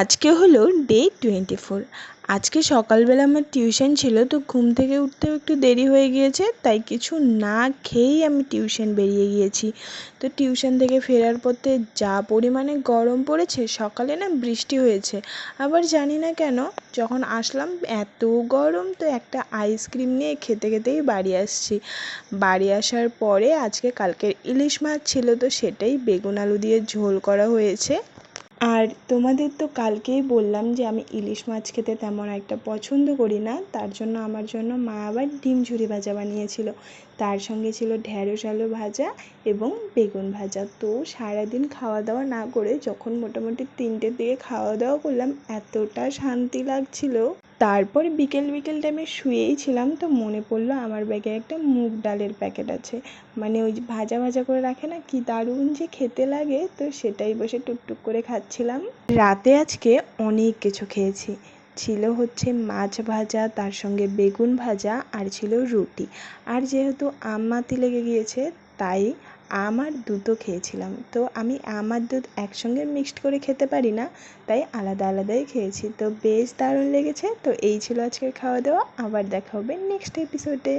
আজকে হলো ডে 24। আজকে সকালবেলা আমার টিউশন ছিল, তো ঘুম থেকে উঠতেও একটু দেরি হয়ে গিয়েছে, তাই কিছু না খেয়েই আমি টিউশন বেরিয়ে গিয়েছি। তো টিউশন থেকে ফেরার পথে যা পরিমাণে গরম পড়েছে, সকালে না বৃষ্টি হয়েছে, আবার জানি না কেন যখন আসলাম এত গরম, তো একটা আইসক্রিম নিয়ে খেতে খেতেই বাড়ি আসছি। বাড়ি আসার পরে আজকে কালকের ইলিশ মাছ ছিল, তো সেটাই বেগুন আলু দিয়ে ঝোল করা হয়েছে। আর তোমাদের তো কালকেই বললাম যে আমি ইলিশ মাছ খেতে তেমন একটা পছন্দ করি না, তার জন্য আমার জন্য মা আবার ডিম ঝুরি ভাজা বানিয়েছিল। তার সঙ্গে ছিল ঢ্যাঁড়স আলু ভাজা এবং বেগুন ভাজা। তো সারাদিন খাওয়া দাওয়া না করে যখন মোটামুটি 3টের দিকে খাওয়া দাওয়া করলাম, এতটা শান্তি লাগছিল। তারপর বিকেল টাইমে শুয়েই ছিলাম, তো মনে পড়লো আমার ব্যাগে একটা মুগ ডালের প্যাকেট আছে, মানে ওই যে ভাজা ভাজা করে রাখে না, কি দারুণ যে খেতে লাগে। তো সেটাই বসে টুকটুক করে খাচ্ছিলাম। রাতে আজকে অনেক কিছু খেয়েছি। ছিল হচ্ছে মাছ ভাজা, তার সঙ্গে বেগুন ভাজা, আর ছিল রুটি। আর যেহেতু মাতি লেগে গিয়েছে, তাই আম আর দুধও খেয়েছিলাম। তো আমি আম আর দুধ একসঙ্গে মিক্সড করে খেতে পারি না, তাই আলাদা আলাদাই খেয়েছি। তো বেশ দারুণ লেগেছে। তো এই ছিল আজকের খাওয়া দাওয়া। আবার দেখা হবে নেক্সট এপিসোডে।